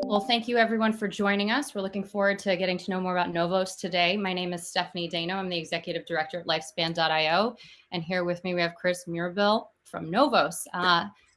Well, thank you everyone for joining us. We're looking forward to getting to know more about NOVOS today. My name is Stephanie Dainow. I'm the executive director at Lifespan.io. And here with me, we have Chris Mirabile from NOVOS.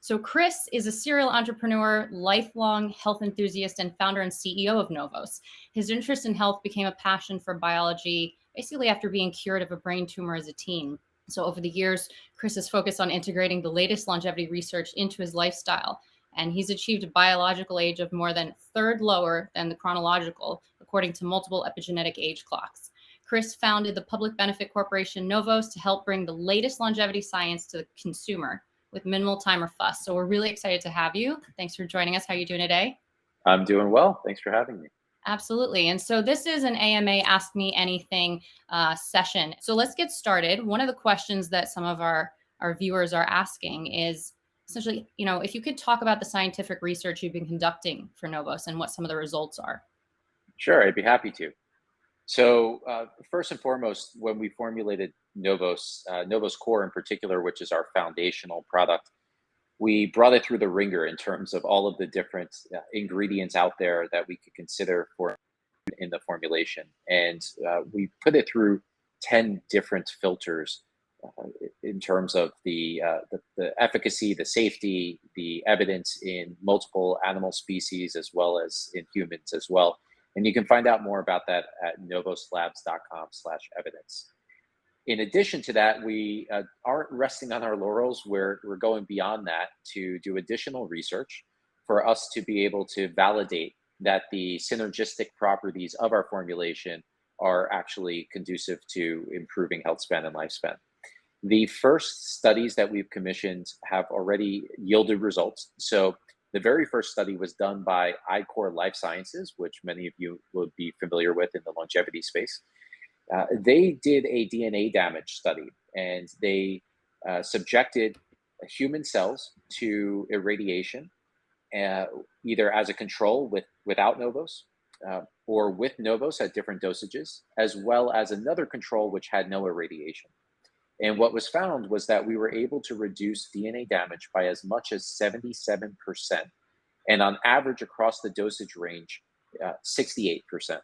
So Chris is a serial entrepreneur, lifelong health enthusiast, and founder and CEO of NOVOS. His interest in health became a passion for biology, basically after being cured of a brain tumor as a teen. So over the years, Chris has focused on integrating the latest longevity research into his lifestyle. And he's achieved a biological age of more than a third lower than the chronological, according to multiple epigenetic age clocks. Chris founded the public benefit corporation NOVOS to help bring the latest longevity science to the consumer with minimal time or fuss. So we're really excited to have you. Thanks for joining us. How are you doing today? I'm doing well. Thanks for having me. Absolutely. And so this is an AMA Ask Me Anything session. So let's get started. One of the questions that some of our viewers are asking is, essentially, if you could talk about the scientific research you've been conducting for NOVOS and what some of the results are. Sure, I'd be happy to. So first and foremost, when we formulated NOVOS, NOVOS Core in particular, which is our foundational product, we brought it through the ringer in terms of all of the different ingredients out there that we could consider for in the formulation. And we put it through 10 different filters in terms of the efficacy, the safety, the evidence in multiple animal species, as well as in humans as well. And you can find out more about that at novoslabs.com/evidence. In addition to that, we aren't resting on our laurels. We're going beyond that to do additional research for us to be able to validate that the synergistic properties of our formulation are actually conducive to improving health span and lifespan. The first studies that we've commissioned have already yielded results. So the very first study was done by iCore Life Sciences, which many of you will be familiar with in the longevity space. They did a DNA damage study, and they subjected human cells to irradiation, either as a control without NOVOS, or with NOVOS at different dosages, as well as another control which had no irradiation. And what was found was that we were able to reduce DNA damage by as much as 77%, and on average across the dosage range, 68%.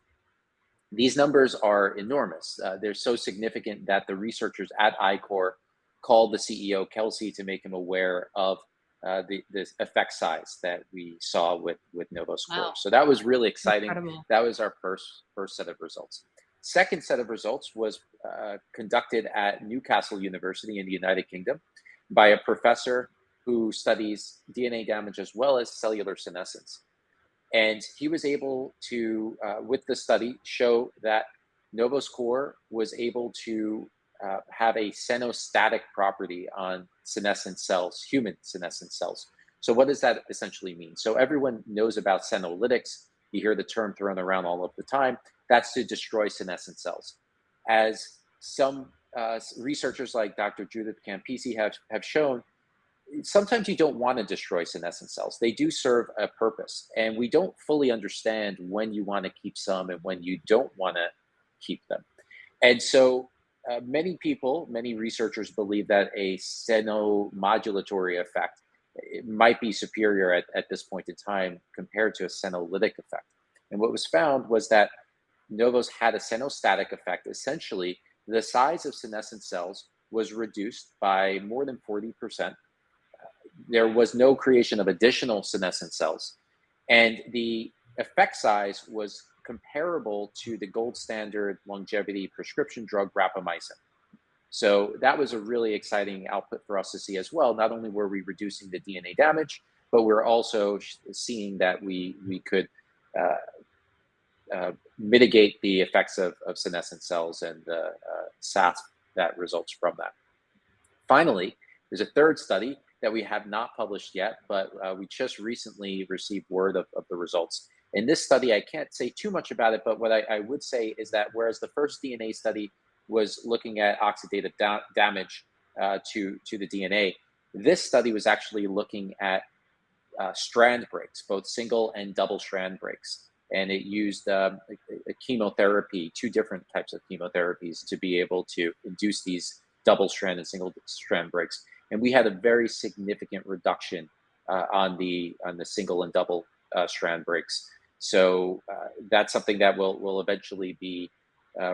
These numbers are enormous. They're so significant that the researchers at iCore called the CEO, Kelsey, to make him aware of the effect size that we saw with NOVOS Core. Wow. So that was really exciting. Incredible. That was our first set of results. Second set of results was conducted at Newcastle University in the United Kingdom by a professor who studies DNA damage as well as cellular senescence. And he was able to, with the study, show that NOVOS Core was able to have a senostatic property on senescent cells, human senescent cells. So what does that essentially mean? So everyone knows about senolytics. You hear the term thrown around all of the time. That's to destroy senescent cells. As some researchers like Dr. Judith Campisi have shown, sometimes you don't want to destroy senescent cells. They do serve a purpose, and we don't fully understand when you want to keep some and when you don't want to keep them. And so many researchers believe that a senomodulatory effect might be superior at this point in time compared to a senolytic effect. And what was found was that NOVOS had a senostatic effect. Essentially, the size of senescent cells was reduced by more than 40%. There was no creation of additional senescent cells. And the effect size was comparable to the gold standard longevity prescription drug rapamycin. So that was a really exciting output for us to see as well. Not only were we reducing the DNA damage, but we're also seeing that we could mitigate the effects of senescent cells and the SASP that results from that. Finally, there's a third study that we have not published yet, but we just recently received word of the results. In this study, I can't say too much about it, but what I would say is that whereas the first DNA study was looking at oxidative damage to the DNA, this study was actually looking at strand breaks, both single and double strand breaks. And it used a chemotherapy, two different types of chemotherapies, to be able to induce these double strand and single strand breaks. And we had a very significant reduction on the single and double strand breaks. So that's something that will eventually be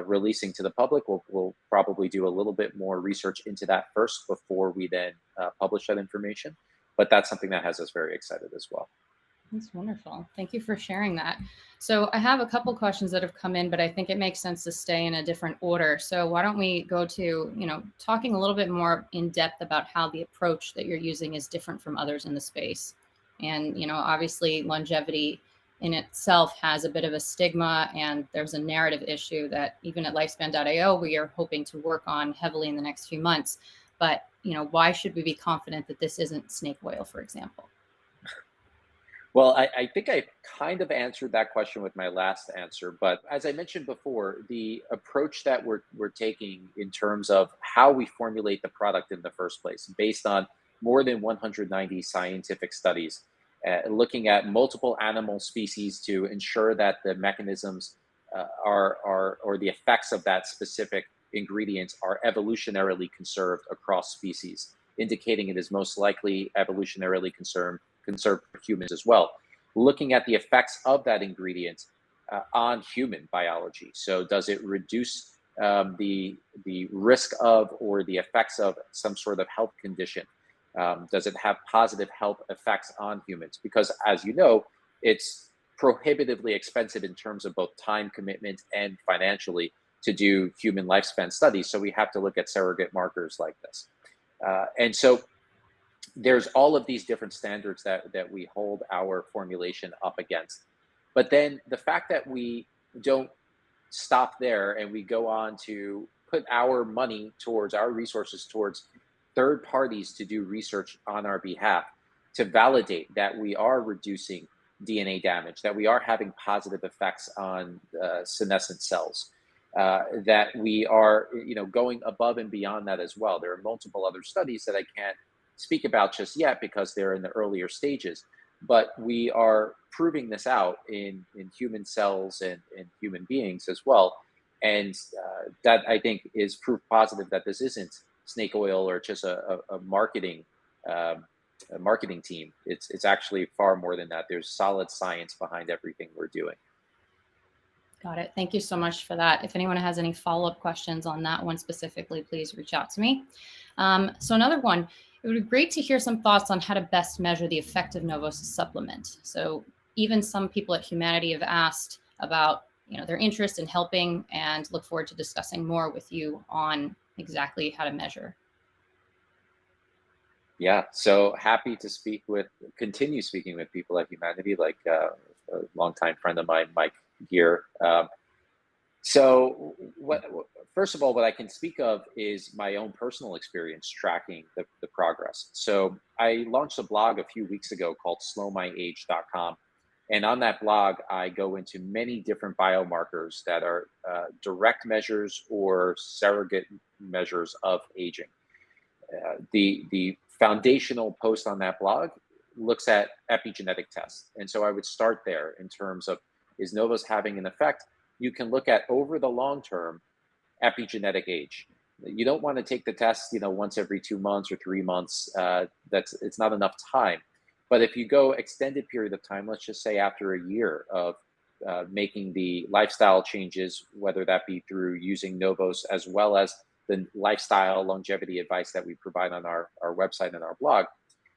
releasing to the public. We'll probably do a little bit more research into that first before we then publish that information. But that's something that has us very excited as well. That's wonderful. Thank you for sharing that. So I have a couple questions that have come in, but I think it makes sense to stay in a different order. So why don't we go to, talking a little bit more in depth about how the approach that you're using is different from others in the space. And, obviously longevity in itself has a bit of a stigma, and there's a narrative issue that even at lifespan.io, we are hoping to work on heavily in the next few months. But, why should we be confident that this isn't snake oil, for example? Well, I think I kind of answered that question with my last answer, but as I mentioned before, the approach that we're taking in terms of how we formulate the product in the first place, based on more than 190 scientific studies, looking at multiple animal species to ensure that the mechanisms or the effects of that specific ingredient are evolutionarily conserved across species, indicating it is most likely evolutionarily conserved for humans as well. Looking at the effects of that ingredient on human biology. So does it reduce the risk of or the effects of some sort of health condition? Does it have positive health effects on humans? Because as you know, it's prohibitively expensive in terms of both time commitment and financially to do human lifespan studies. So we have to look at surrogate markers like this. And so there's all of these different standards that we hold our formulation up against. But then the fact that we don't stop there and we go on to put our money towards our resources towards third parties to do research on our behalf to validate that we are reducing DNA damage, that we are having positive effects on senescent cells, that we are going above and beyond that as well. There are multiple other studies that I can't speak about just yet because they're in the earlier stages, but we are proving this out in human cells and in human beings as well. And that I think is proof positive that this isn't snake oil or just a marketing team. It's actually far more than that. There's solid science behind everything we're doing. Got it. Thank you so much for that. If anyone has any follow-up questions on that one specifically, please reach out to me. So another one, it would be great to hear some thoughts on how to best measure the effect of NOVOS supplement. So even some people at Humanity have asked about their interest in helping, and look forward to discussing more with you on exactly how to measure. Yeah, so happy to continue speaking with people at Humanity, like a longtime friend of mine, Mike here. So first of all, what I can speak of is my own personal experience tracking the progress. So I launched a blog a few weeks ago called slowmyage.com. And on that blog, I go into many different biomarkers that are direct measures or surrogate measures of aging. The foundational post on that blog looks at epigenetic tests. And so I would start there in terms of, is NOVOS having an effect? You can look at over the long term epigenetic age. You don't want to take the test, once every 2 months or 3 months. It's not enough time. But if you go extended period of time, let's just say after a year of making the lifestyle changes, whether that be through using NOVOS as well as the lifestyle longevity advice that we provide on our website and our blog,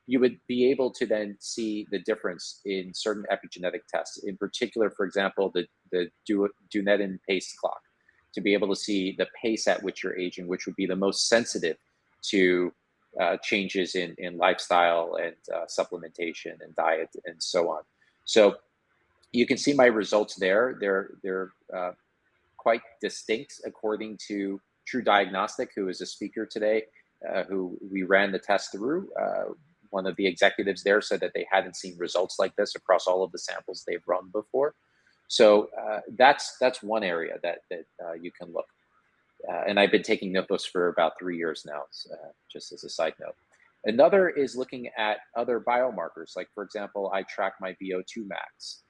you would be able to then see the difference in certain epigenetic tests. In particular, for example, the Dunedin pace clock, to be able to see the pace at which you're aging, which would be the most sensitive to changes in lifestyle and supplementation and diet and so on. So you can see my results there. They're quite distinct according to True Diagnostic, who is a speaker today, who we ran the test through. One of the executives there said that they hadn't seen results like this across all of the samples they've run before. So that's one area that you can look. And I've been taking NOVOS for about 3 years now, just as a side note. Another is looking at other biomarkers. Like, for example, I track my VO2 max.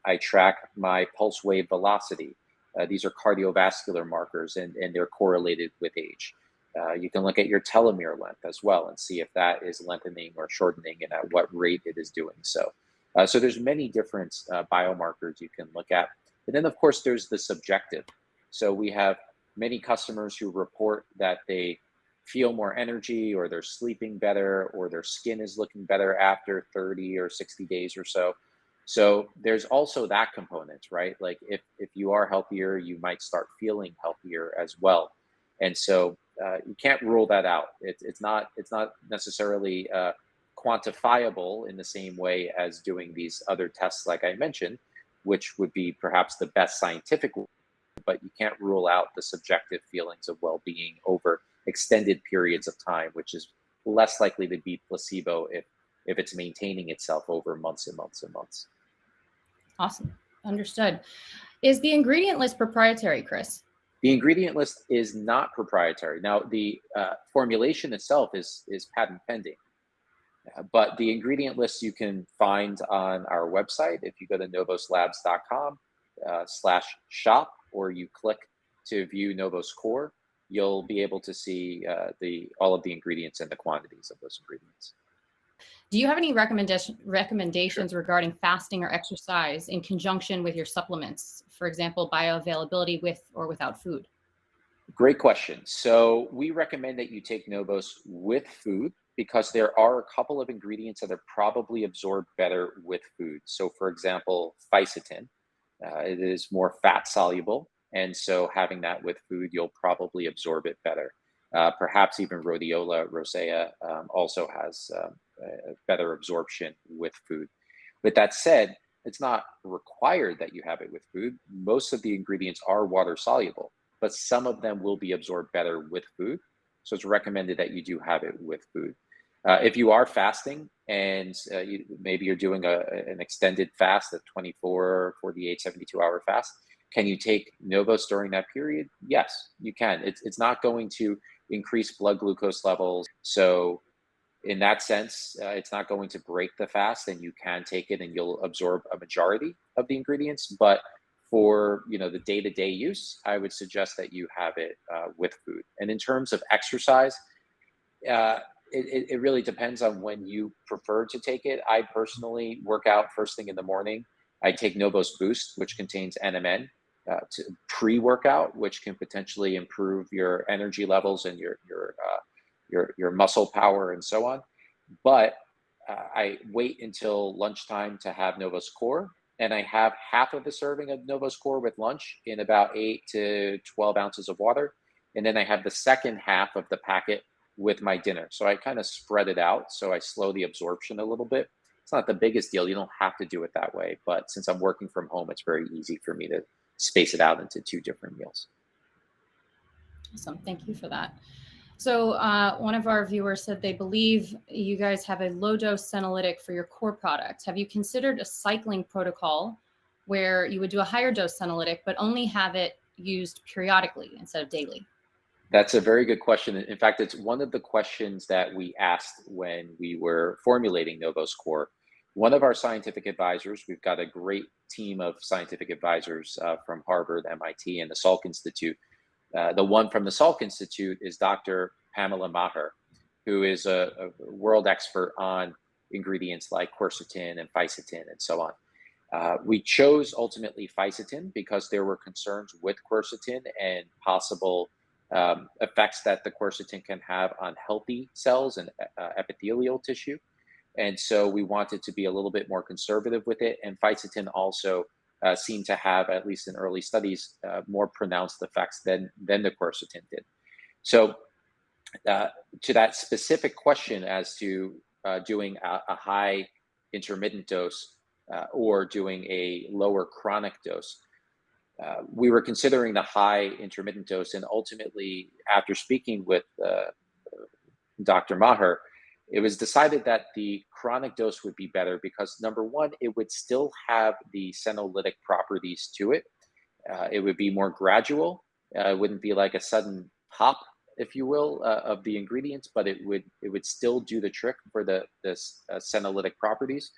I track my pulse wave velocity. These are cardiovascular markers, and they're correlated with age. You can look at your telomere length as well and see if that is lengthening or shortening and at what rate it is doing so. So there's many different biomarkers you can look at. And then, of course, there's the subjective. So we have many customers who report that they feel more energy, or they're sleeping better, or their skin is looking better after 30 or 60 days or so. So there's also that component, right? Like if you are healthier, you might start feeling healthier as well. And so you can't rule that out. It's not necessarily quantifiable in the same way as doing these other tests, like I mentioned, which would be perhaps the best scientific way, but you can't rule out the subjective feelings of well-being over extended periods of time, which is less likely to be placebo if it's maintaining itself over months and months and months. Awesome. Understood. Is the ingredient list proprietary, Chris? The ingredient list is not proprietary. Now, the formulation itself is patent pending, but the ingredient list you can find on our website. If you go to novoslabs.com/shop, or you click to view Novos Core, you'll be able to see all of the ingredients and the quantities of those ingredients. Do you have any recommendations Sure. regarding fasting or exercise in conjunction with your supplements? For example, bioavailability with or without food? Great question. So we recommend that you take Novos with food, because there are a couple of ingredients that are probably absorbed better with food. So for example, fisetin, it is more fat soluble. And so having that with food, you'll probably absorb it better. Perhaps even rhodiola rosea also has a better absorption with food. With that said, it's not required that you have it with food. Most of the ingredients are water soluble, but some of them will be absorbed better with food. So it's recommended that you do have it with food. If you are fasting and maybe you're doing an extended fast, a 24, 48, 72-hour fast, can you take Novos during that period? Yes, you can. It's not going to increase blood glucose levels. So in that sense, it's not going to break the fast, and you can take it and you'll absorb a majority of the ingredients. But for the day-to-day use, I would suggest that you have it with food. And in terms of exercise, it really depends on when you prefer to take it. I personally work out first thing in the morning. I take Novos Boost, which contains NMN, to pre-workout, which can potentially improve your energy levels and your muscle power and so on. But I wait until lunchtime to have Novos Core, and I have half of a serving of Novos Core with lunch in about 8 to 12 ounces of water, and then I have the second half of the packet with my dinner. So I kind of spread it out, so I slow the absorption a little bit. It's not the biggest deal. You don't have to do it that way, but since I'm working from home, it's very easy for me to space it out into 2 different meals. Awesome. Thank you for that. So one of our viewers said they believe you guys have a low dose senolytic for your core product. Have you considered a cycling protocol where you would do a higher dose senolytic, but only have it used periodically instead of daily? That's a very good question. In fact, it's one of the questions that we asked when we were formulating Novos Core. One of our scientific advisors, we've got a great team of scientific advisors from Harvard, MIT, and the Salk Institute. The one from the Salk Institute is Dr. Pamela Maher, who is a world expert on ingredients like quercetin and fisetin and so on. We chose ultimately fisetin because there were concerns with quercetin and possible effects that the quercetin can have on healthy cells and epithelial tissue. And so we wanted to be a little bit more conservative with it. And fisetin also seemed to have, at least in early studies, more pronounced effects than the quercetin did. So to that specific question as to doing a high intermittent dose or doing a lower chronic dose, we were considering the high intermittent dose, and ultimately, after speaking with Dr. Maher, it was decided that the chronic dose would be better because, number one, it would still have the senolytic properties to it. It would be more gradual. It wouldn't be like a sudden pop, if you will, of the ingredients, but it would still do the trick for the senolytic properties.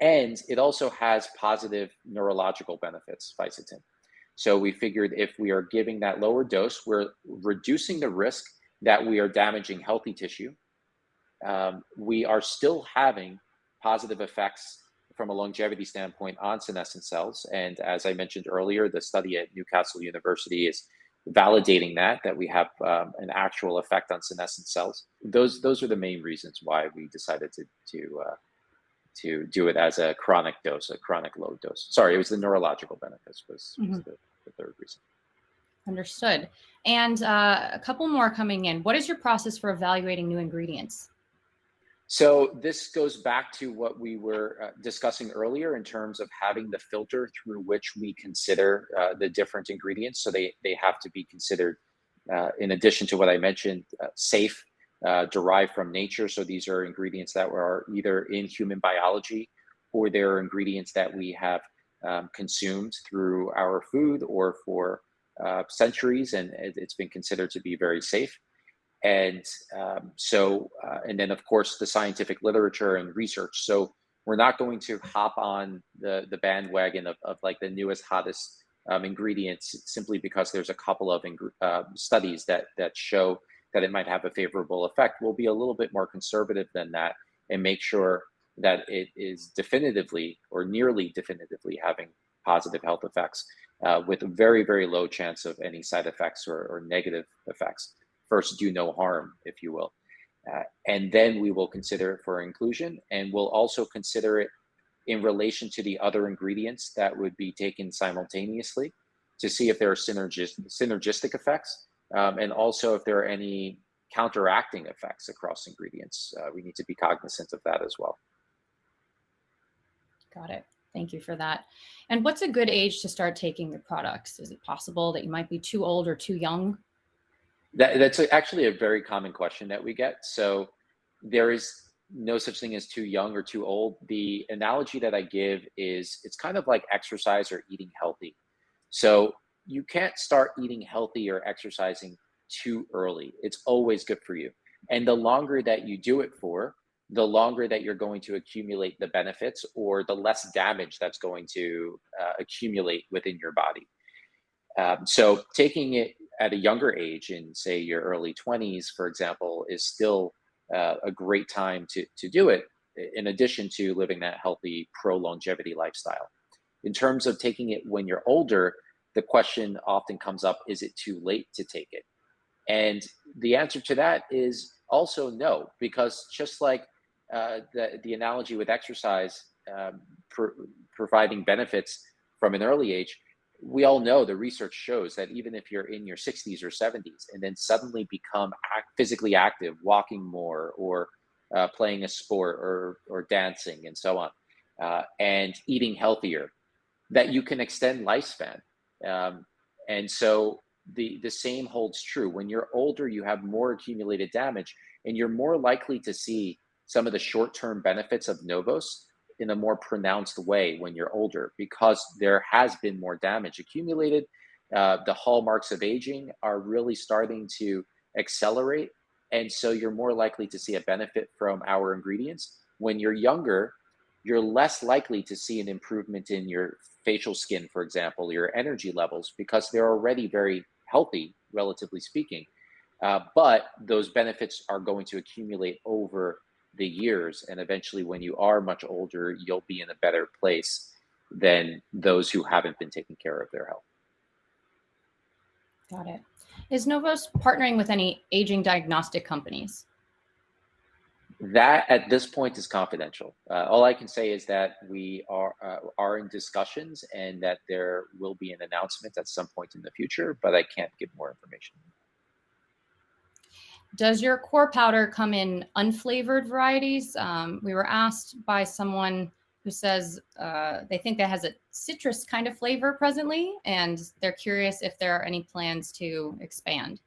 And it also has positive neurological benefits, fisetin. So we figured if we are giving that lower dose, we're reducing the risk that we are damaging healthy tissue. We are still having positive effects from a longevity standpoint on senescent cells. And as I mentioned earlier, the study at Newcastle University is validating that we have an actual effect on senescent cells. Those are the main reasons why we decided to do it as a chronic dose, a chronic low dose. Sorry, it was the neurological benefits was the third reason. Understood. And a couple more coming in. What is your process for evaluating new ingredients? So this goes back to what we were discussing earlier in terms of having the filter through which we consider the different ingredients. So they have to be considered, in addition to what I mentioned, safe, derived from nature. So these are ingredients that are either in human biology, or they're ingredients that we have consumed through our food or for centuries, and it's been considered to be very safe. And and then of course the scientific literature and research. So we're not going to hop on the bandwagon of like the newest, hottest ingredients simply because there's a couple of studies that show that it might have a favorable effect. We'll be a little bit more conservative than that and make sure that it is definitively or nearly definitively having positive health effects with a very, very low chance of any side effects or negative effects. First, do no harm, if you will. And then we will consider it for inclusion, and we'll also consider it in relation to the other ingredients that would be taken simultaneously to see if there are synergistic effects, and also if there are any counteracting effects across ingredients. We need to be cognizant of that as well. Got it. Thank you for that. And what's a good age to start taking the products? Is it possible that you might be too old or too young? That's actually a very common question that we get. So there is no such thing as too young or too old. The analogy that I give is it's kind of like exercise or eating healthy. So you can't start eating healthy or exercising too early. It's always good for you. And the longer that you do it for, the longer that you're going to accumulate the benefits, or the less damage that's going to accumulate within your body. So taking it at a younger age, in say your early 20s, for example, is still a great time to do it, in addition to living that healthy pro-longevity lifestyle. In terms of taking it when you're older, the question often comes up, is it too late to take it? And the answer to that is also no, because just like the analogy with exercise providing benefits from an early age, we all know the research shows that even if you're in your 60s or 70s and then suddenly become physically active, walking more, or playing a sport or dancing and so on, and eating healthier, that you can extend lifespan. And so the same holds true. When you're older, you have more accumulated damage, and you're more likely to see some of the short-term benefits of NOVOS in a more pronounced way when you're older, because there has been more damage accumulated. The hallmarks of aging are really starting to accelerate. And so you're more likely to see a benefit from our ingredients. When you're younger, you're less likely to see an improvement in your facial skin, for example, your energy levels, because they're already very healthy, relatively speaking. But those benefits are going to accumulate over the years, and eventually when you are much older, you'll be in a better place than those who haven't been taking care of their health. Got it. Is NOVOS partnering with any aging diagnostic companies? That at this point is confidential. All I can say is that we are in discussions, and that there will be an announcement at some point in the future, but I can't give more information. Does your core powder come in unflavored varieties? We were asked by someone who says they think that has a citrus kind of flavor presently, and they're curious if there are any plans to expand.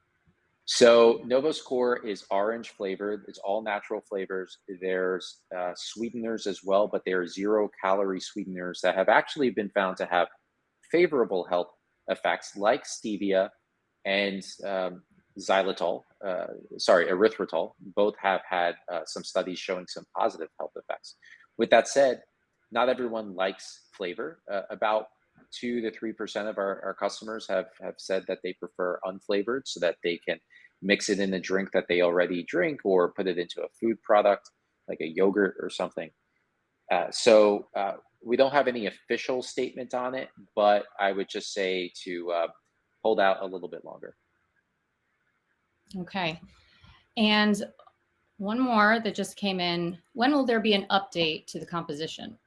So NOVOS Core is orange flavored. It's all natural flavors. There's sweeteners as well, but they're 0-calorie sweeteners that have actually been found to have favorable health effects, like stevia and erythritol. Both have had some studies showing some positive health effects. With that said, not everyone likes flavor. About 2 to 3% of our customers have said that they prefer unflavored, so that they can mix it in a drink that they already drink, or put it into a food product like a yogurt or something. We don't have any official statement on it, but I would just say to hold out a little bit longer. Okay. And one more that just came in. When will there be an update to the composition?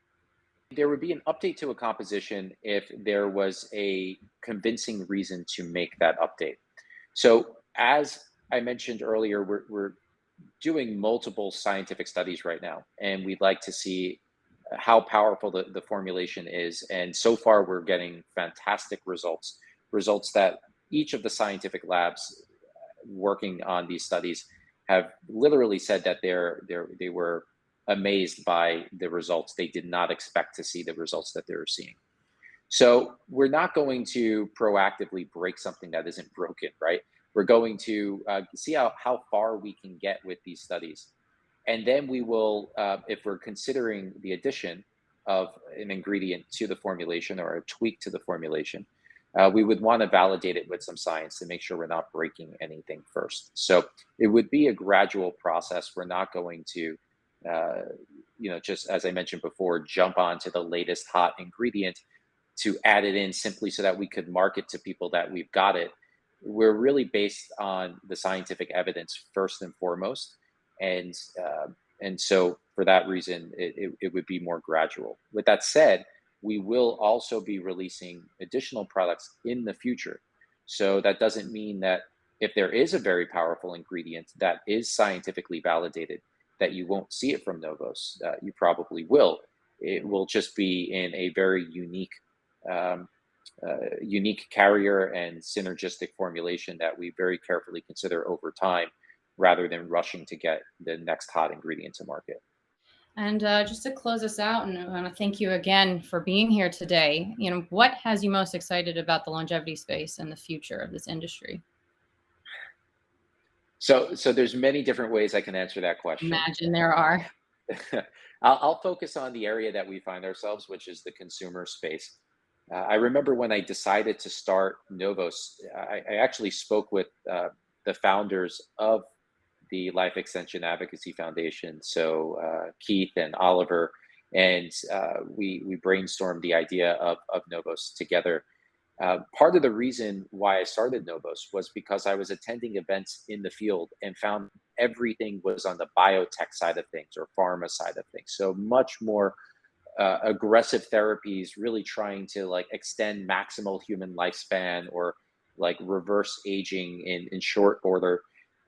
There would be an update to a composition if there was a convincing reason to make that update. So as I mentioned earlier, we're doing multiple scientific studies right now, and we'd like to see how powerful the formulation is. And so far, we're getting fantastic results that each of the scientific labs working on these studies have literally said that they were amazed by the results. They did not expect to see the results that they were seeing. So we're not going to proactively break something that isn't broken, right? We're going to see how far we can get with these studies. And then we will, if we're considering the addition of an ingredient to the formulation or a tweak to the formulation, we would want to validate it with some science to make sure we're not breaking anything first. So it would be a gradual process. We're not going to, just as I mentioned before, jump onto the latest hot ingredient to add it in simply so that we could market to people that we've got it. We're really based on the scientific evidence first and foremost. And so for that reason, it would be more gradual. With that said, we will also be releasing additional products in the future. So that doesn't mean that if there is a very powerful ingredient that is scientifically validated, that you won't see it from NOVOS. You probably will. It will just be in a very unique carrier and synergistic formulation that we very carefully consider over time, rather than rushing to get the next hot ingredient to market. And just to close us out, and I want to thank you again for being here today. What has you most excited about the longevity space and the future of this industry? So there's many different ways I can answer that question. Imagine there are. I'll focus on the area that we find ourselves, which is the consumer space. I remember when I decided to start NOVOS, I actually spoke with the founders of the Life Extension Advocacy Foundation, so Keith and Oliver, and we brainstormed the idea of NOVOS together. Part of the reason why I started NOVOS was because I was attending events in the field and found everything was on the biotech side of things or pharma side of things. So much more aggressive therapies, really trying to extend maximal human lifespan or reverse aging in short order.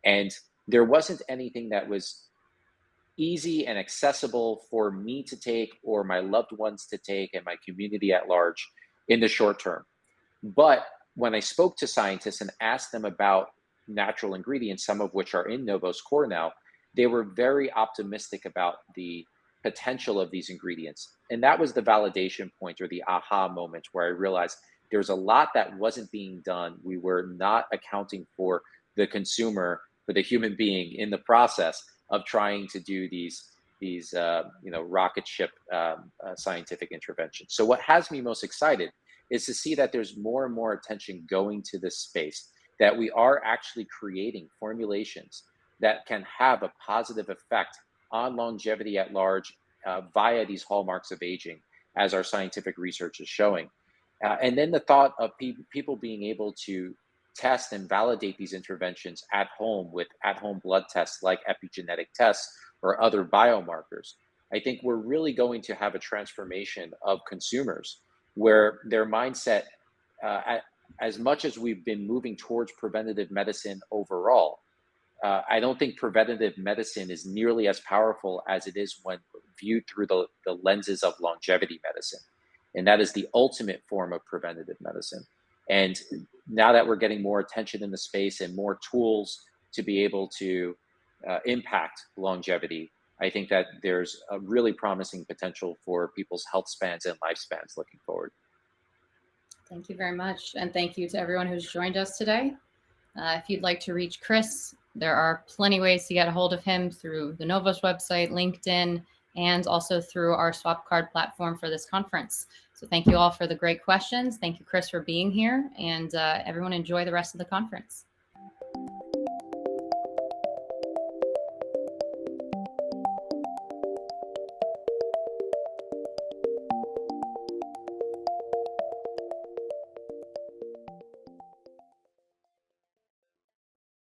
And there wasn't anything that was easy and accessible for me to take or my loved ones to take and my community at large in the short term. But when I spoke to scientists and asked them about natural ingredients, some of which are in NOVOS Core now, they were very optimistic about the potential of these ingredients. And that was the validation point or the aha moment where I realized there's a lot that wasn't being done. We were not accounting for the consumer, for the human being in the process of trying to do these rocket ship scientific interventions. So what has me most excited is to see that there's more and more attention going to this space, that we are actually creating formulations that can have a positive effect on longevity at large via these hallmarks of aging, as our scientific research is showing. And then the thought of people being able to test and validate these interventions at home with at-home blood tests like epigenetic tests or other biomarkers. I think we're really going to have a transformation of consumers where their mindset, as much as we've been moving towards preventative medicine overall, I don't think preventative medicine is nearly as powerful as it is when viewed through the lenses of longevity medicine. And that is the ultimate form of preventative medicine. And now that we're getting more attention in the space and more tools to be able to impact longevity, I think that there's a really promising potential for people's health spans and lifespans looking forward. Thank you very much. And thank you to everyone who's joined us today. If you'd like to reach Chris, there are plenty of ways to get a hold of him through the NOVOS website, LinkedIn, and also through our swap card platform for this conference. So thank you all for the great questions. Thank you, Chris, for being here, and everyone enjoy the rest of the conference.